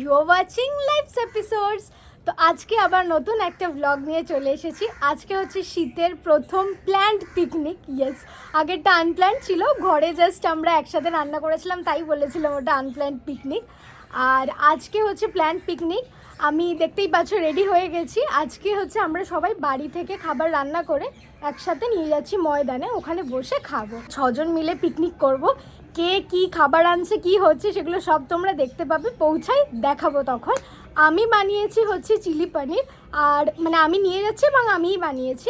You are watching lives episodes. তো আজকে আবার নতুন একটা ব্লগ নিয়ে চলে এসেছি। আজকে হচ্ছে শীতের প্রথম প্ল্যান্ড পিকনিক। ইয়েস, আগেরটা আনপ্ল্যান্ড ছিল, ঘরে জাস্ট আমরা একসাথে রান্না করেছিলাম, তাই বলেছিলাম ওটা আনপ্ল্যান্ড পিকনিক। আর আজকে হচ্ছে প্ল্যান্ড পিকনিক। আমি দেখতেই পাচ্ছ রেডি হয়ে গেছি। আজকে হচ্ছে আমরা সবাই বাড়ি থেকে খাবার রান্না করে একসাথে নিয়ে যাচ্ছি ময়দানে, ওখানে বসে খাবো। 6 জন মিলে পিকনিক করব। কে কি খাবার আনছে, কি হচ্ছে, সেগুলো সব তোমরা দেখতে পাবে, পৌঁছাই দেখাবো তখন। আমি বানিয়েছি হচ্ছে চিলি পনির, আর মানে আমি নিয়ে যাচ্ছি এবং আমিই বানিয়েছি।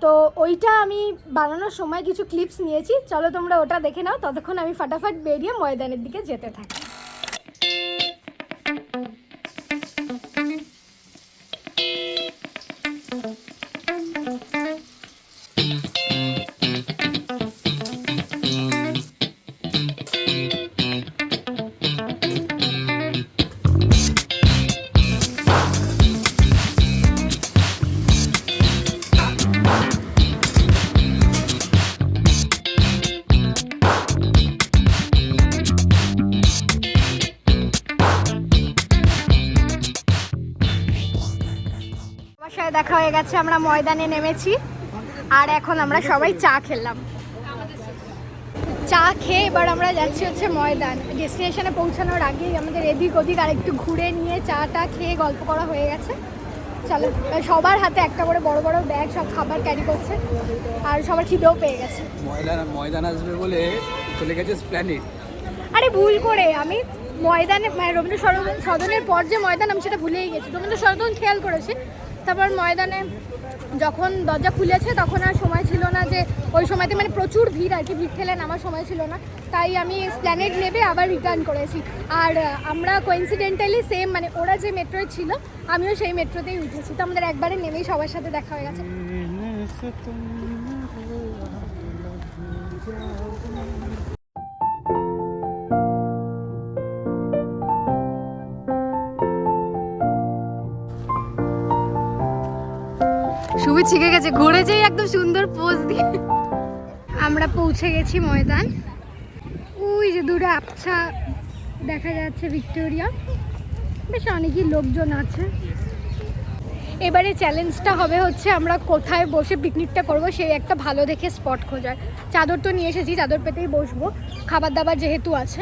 তো ওইটা আমি বানানোর সময় কিছু ক্লিপস নিয়েছি, চলো তোমরা ওটা দেখে নাও। ততক্ষণ আমি ফাটাফাট বেরিয়ে ময়দানের দিকে যেতে থাকি। দেখা হয়ে গেছে, আমরা ময়দানে নেমেছি আর এখন আমরা সবাই চা খেলাম। চা খেয়ে এবার আমরা যাচ্ছি হচ্ছে ময়দান। ডেস্টিনেশনে পৌঁছানোর আগেই আমাদের এদিক ওদিক আর একটু ঘুরে নিয়ে চাটা খেয়ে গল্প করা হয়ে গেছে। চলো, সবার হাতে একটা করে বড় বড় ব্যাগ, সব খাবার ক্যারি করছে আর সবার খিদেও পেয়ে গেছে। ময়দান আসবে বলে চলে গেছে প্ল্যানেট। আরে ভুল করে আমি ময়দানে রবীন্দ্র সদনের পর যে ময়দান, আমি সেটা ভুলেই গেছি। রবীন্দ্র সদন খেয়াল করেছি, তারপর ময়দানে যখন দরজা খুলেছে তখন আর সময় ছিল না, যে ওই সময়তে মানে প্রচুর ভিড় আর কি, ভিড় ঠেলে নামার সময় ছিল না, তাই আমি প্ল্যানেট নেবে আবার রিটার্ন করেছি। আর আমরা কোইন্সিডেন্টালি সেম, মানে ওরা যে মেট্রোয় ছিল আমিও সেই মেট্রোতেই উঠেছি। তো আমাদের একবারে নেমেই সবার সাথে দেখা হয়ে গেছে। সুবি শিখে গেছে, ঘুরে যেই একদম সুন্দর পোজ দিয়ে। আমরা পৌঁছে গেছি ময়দান। ওই যে দূরে আবছা দেখা যাচ্ছে ভিক্টোরিয়া, বেশ অনেকই লোকজন আছে। এবারে চ্যালেঞ্জটা হবে হচ্ছে আমরা কোথায় বসে পিকনিকটা করব সেই একটা ভালো দেখে স্পট খোঁজার। চাদর তো নিয়ে এসেছি, চাদর পেতেই বসবো, খাবার দাবার যেহেতু আছে,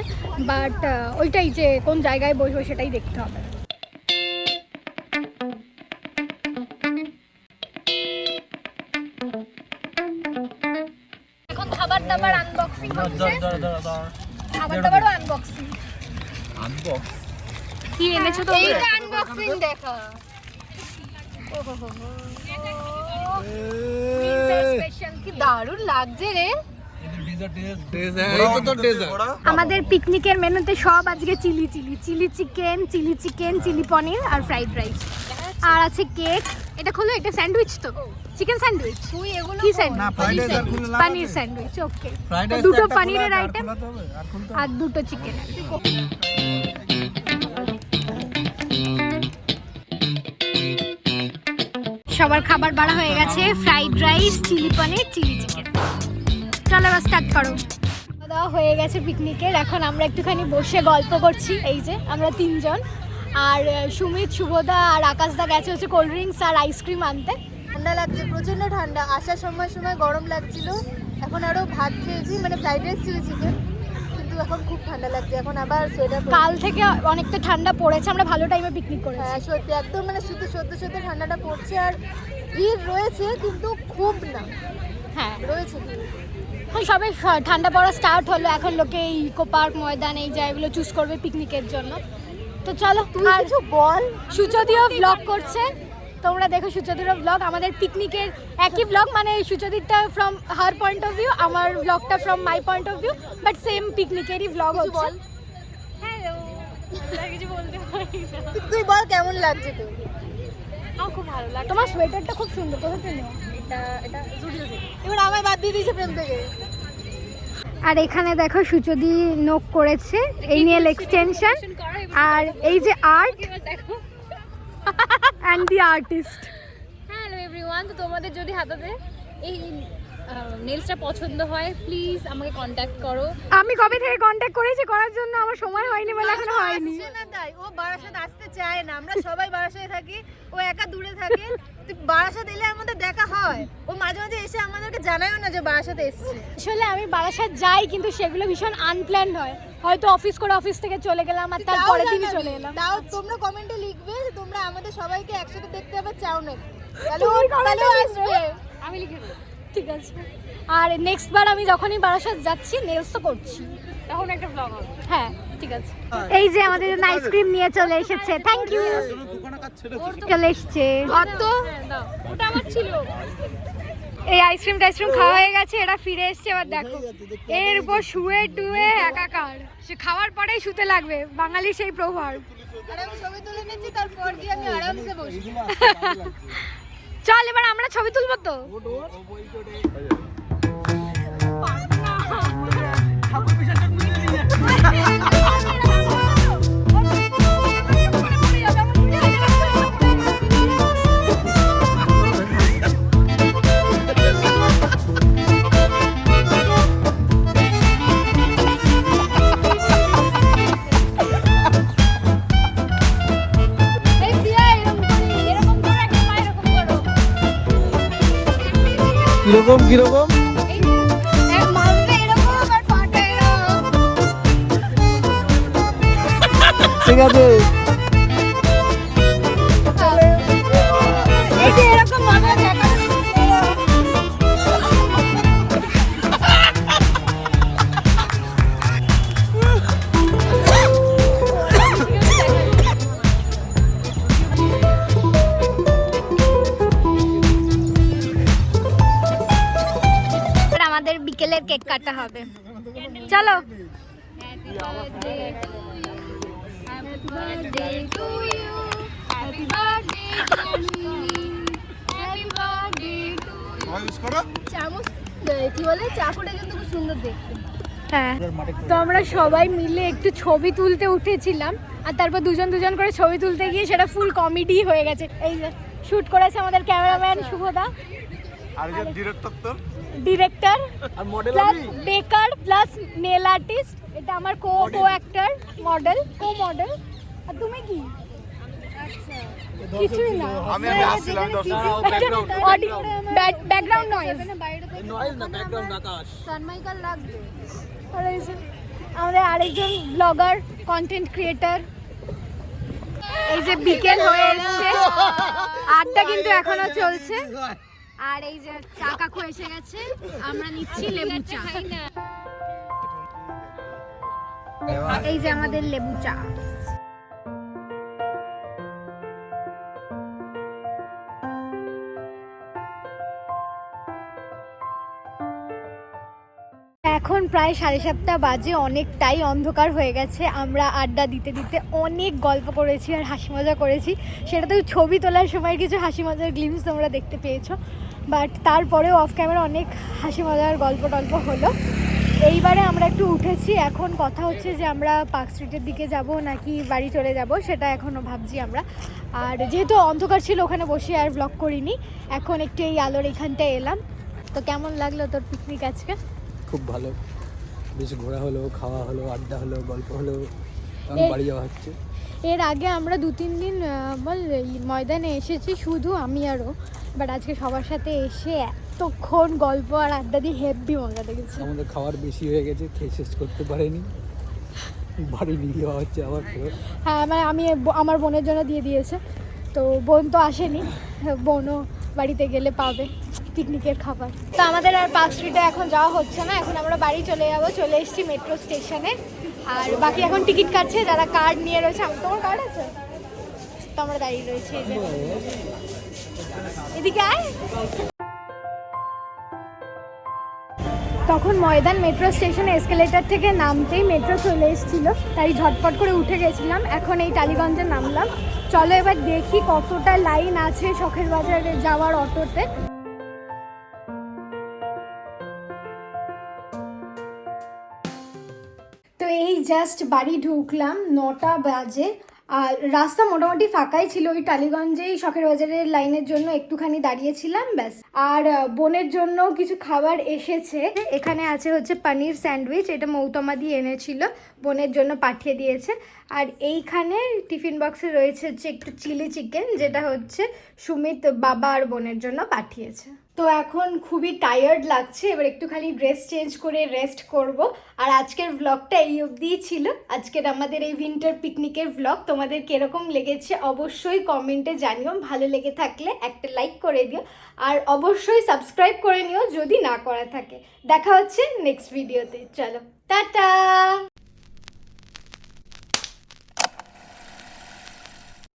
বাট ওইটাই যে কোন জায়গায় বসবো সেটাই দেখতে হবে। এখন খাবার দাবার আনবক্সিং হচ্ছে, খাবার দাবারও আনবক্সিং। আনবক্স কি এনেছো তো? এইটা আনবক্সিং দেখা। কি দারুণ লাগছে রে। আমাদের পিকনিকের মেনুতে সব আজকে চিলি চিকেন, চিলি পনির আর ফ্রাইড রাইস, আর আছে কেক। এটা খোলো, এটা স্যান্ডউইচ তো, চিকেন স্যান্ডউইচ। তুই এগুলো কি স্যান্ডউইচ? পনির স্যান্ডউইচ। ওকে, দুটো পনিরের আইটেম আর দুটো চিকেন। সবার খাবার বাড়া হয়ে গেছে, ফ্রাইড রাইস, চিলি পনির, চিলি চিকেন। চলো এবার স্টার্ট করো। খাওয়া দাওয়া হয়ে গেছে পিকনিকের, এখন আমরা একটুখানি বসে গল্প করছি। এই যে আমরা 3 জন, আর সুমিত, শুভদা আর আকাশদা গেছে হচ্ছে কোল্ড ড্রিঙ্কস আর আইসক্রিম আনতে। ঠান্ডা লাগছে, প্রচন্ড ঠান্ডা। আসার সময় গরম লাগছিল, এখন আরো ভাত খেয়েছি, মানে ফ্রাইড রাইস, চিলি চিকেন, কিন্তু এখন খুব ঠান্ডা লাগছে। এখন আবার সোয়েটার। কাল থেকে অনেকটা ঠান্ডা পড়েছে, আমরা ভালো টাইমে পিকনিক করেছি। হ্যাঁ সত্যি, একদম মানে শুধু সত্যি ঠান্ডাটা পড়ছে, আর ভিড় রয়েছে কিন্তু খুব না। হ্যাঁ রয়েছে। এখন সবে ঠান্ডা পড়া স্টার্ট হলো, এখন লোকে ইকো পার্ক, ময়দান, এই জায়গাগুলো চুজ করবে পিকনিকের জন্য। তো চলো, আর কিছু বল। সুচদিও ব্লগ করছে, তোমরা দেখো সুচদিরও ব্লগ। আমাদের পিকনিকের একই ব্লগ, মানে সুচদিরটা from her point of view, আমার ব্লগটা from my point of view, but same পিকনিকেরই ব্লগ হচ্ছে। হ্যালো, কিছু বলতে পারি না। তুই বল কেমন লাগছে তোর? আমার খুব ভালো লাগে। তোমার সোয়েটারটা খুব সুন্দর, কোথা থেকে নেওয়া? এটা জুডিও থেকে। এবার আমায় বাদ দিয়ে দিয়েছে প্রেম থেকে। আর এখানে দেখো সুচদি নোক করেছে এই নেল এক্সটেনশন, আর এই যে art and the artist. Hello everyone, তো তোমাদের যদি হাতাতে এই নেলসটা পছন্দ হয় প্লিজ আমাকে কন্ট্যাক্ট করো। আমি কবে থেকে কন্ট্যাক্ট করেছি করার জন্য, আমার সময় হয়নি বলে এখনো হয়নি। আসছে না তাই ও বারাসাত আসতে চায় না, আমরা সবাই বারাসাতে থাকি, ও একা দূরে থাকে। তুই বারাসাত এলে আমাদের দেখা হয়, ও মাঝে মাঝে এসে আমাদেরকে জানায়ও না যে বারাসাতে এসছে। আসলে আমি বারাসাত যাই কিন্তু সেগুলো ভীষণ আনপ্ল্যান্ড হয়, হয়তো অফিস করে অফিস থেকে চলে গেলাম আর তার পরের দিনই চলে এলাম। তাও তোমরা কমেন্টে লিখবে যে তোমরা আমাদের সবাইকে একসাথে দেখতে আবার চাও নাকি, তাহলে তুমি comment তাহলে এ আসবে। আমি লিখে দেবো, ঠিক আছে। আর নেক্সট বার আমি যখনই বারাসাত যাচ্ছি নেলস তো করছি। তখন একটা ব্লগ হবে। হ্যাঁ ঠিক আছে। এই যে আমাদের জন্য আইসক্রিম নিয়ে চলে এসেছে, থ্যাংক ইউ। চলে এসছে কত, ওটা আমার ছিল। এই আইসক্রিম টাইসক্রিম খাওয়া হয়ে গেছে, এরা ফিরে এসছে। এবার দেখো এর উপর শুয়ে টুয়ে একাকার, সে খাওয়ার পরেই শুতে লাগবে, বাঙালির সেই প্রভাব। আর আমি ছবি তুলে নিচ্ছি, তারপর গিয়ে আমি আরামসে বসবো। চল এবার আমরা ছবি তুলবো তো। এই প্রিয়া এরকম করি, এরকম করো, একটা পা এরকম করো। কিরকম এই মারবে এরকম আর পাটা এরকম। ঠিক আছে। এই যে এরকম মজা দেখা আমাদের বিকেলের কেক কাটা হবে, চলো। চামচ কি বলে, চাকুটা কিন্তু খুব সুন্দর দেখতে। হ্যাঁ, তো আমরা সবাই মিলে একটু ছবি তুলতে উঠেছিলাম আর তারপর দুজন দুজন করে ছবি তুলতে গিয়ে সেটা ফুল কমেডি হয়ে গেছে। এই যে শুট করেছে আমাদের ক্যামেরাম্যান শুভদা, আর যে ডিরেক্টর তো ডিরেক্টর আর মডেল প্লাস আমি বেকার প্লাস নেল আর্টিস্ট, এটা আমার কো অ্যাক্টর মডেল, কো মডেল। আর তুমি কি? কিছুই না, আমি আসছিলাম ব্যাকগ্রাউন্ড নয়েজ। নয়েজ না, ব্যাকগ্রাউন্ড আকাশ। সানমাইকাল লাগবে। আর এই যে আমাদের আরেকজন ব্লগার, কন্টেন্ট ক্রিয়েটর। এই যে বিকেল হয়ে এসছে, আড্ডা কিন্তু এখনো চলছে। আর এই যে চা কাকু এসে গেছে, আমরা নিচ্ছি লেবু চা। এই যে আমাদের লেবু চা। এখন প্রায় 7:30 বাজে, অনেকটাই অন্ধকার হয়ে গেছে। আমরা আড্ডা দিতে দিতে অনেক গল্প করেছি আর হাসি মজা করেছি, সেটা তো ছবি তোলার সময় কিছু হাসি মজার গ্লিমস তোমরা দেখতে পেয়েছো, বাট তারপরেও অফ ক্যামেরা অনেক হাসি মজার গল্প টল্প হলো। এইবারে আমরা একটু উঠেছি, এখন কথা হচ্ছে যে আমরা পার্ক স্ট্রিটের দিকে যাব নাকি বাড়ি চলে যাব, সেটা এখনও ভাবছি আমরা। আর যেহেতু অন্ধকার ছিল ওখানে বসে আর ব্লগ করিনি, এখন একটু এই আলোর এখানটায় এলাম। তো কেমন লাগলো তোর পিকনিক আজকে? খুব ভালো, বেশ ঘোরা হলো, খাওয়া হলো, আড্ডা হলো, গল্প হলো, এখন বাড়ি যাওয়া হচ্ছে। এর আগে আমরা 2-3 দিন এই ময়দানে এসেছি শুধু আমি আরও, বাট আজকে সবার সাথে এসে এতক্ষণ গল্প আর আড্ডা দিয়ে হেভি মজা লেগেছে। আমাদের খাবার বেশি হয়ে গেছে, খেয়ে শেষ করতে পারেনি, বাড়ি নিয়ে যাওয়া হচ্ছে আবার ফেরত। হ্যাঁ মানে আমি আমার বোনের জন্য দিয়ে দিয়েছে, তো বোন তো আসেনি, বোনও বাড়িতে গেলে পাবে পিকনিকের খাবার। তো আমাদের আর পার্ক স্ট্রিটে এখন যাওয়া হচ্ছে না, এখন আমরা বাড়ি চলে যাবো। চলে এসেছি মেট্রো স্টেশনে, আর বাকি এখন টিকিট কাটছে যারা কার্ড নিয়ে রয়েছে। তোমার কার্ড আছে? তো আমরা দাঁড়িয়ে রয়েছি, এই যে এদিকে আয়। তখন ময়দান মেট্রো স্টেশনে এসকেলেটার থেকে নামতেই মেট্রো চলে এসেছিলো, তাই ঝটপট করে উঠে গেছিলাম। এখন এই টালিগঞ্জে নামলাম, চলো এবার দেখি কতটা লাইন আছে শখের বাজারে যাওয়ার অটোতে। তো এই জাস্ট বাড়ি ঢুকলাম, 9টা বাজে আর রাস্তা মোটামুটি ফাঁকাই ছিল, ওই টালিগঞ্জেই শখের বাজারের লাইনের জন্য একটুখানি দাঁড়িয়েছিলাম ব্যাস। আর বোনের জন্য কিছু খাবার এসেছে, এখানে আছে হচ্ছে পনির স্যান্ডউইচ, এটা মৌতমা দিয়ে এনেছিল, বোনের জন্য পাঠিয়ে দিয়েছে। আর এইখানে টিফিন বক্সে রয়েছে হচ্ছে একটু চিলি চিকেন, যেটা হচ্ছে সুমিত বাবা আর বোনের জন্য পাঠিয়েছে। তো এখন খুবই টায়ার্ড লাগছে, এবার একটুখানি ড্রেস চেঞ্জ করে রেস্ট করব। আর আজকের ভ্লগটা এই অবধিই ছিল, আজকের আমাদের এই উইন্টার পিকনিকের ভ্লগ। তোমাদের কিরকম লেগেছে অবশ্যই কমেন্টে জানিও, ভালো লেগে থাকলে একটা লাইক করে দিও, আর অবশ্যই সাবস্ক্রাইব করে নিও যদি না করা থাকে। দেখা হচ্ছে নেক্সট ভিডিওতে, চলো টাটা।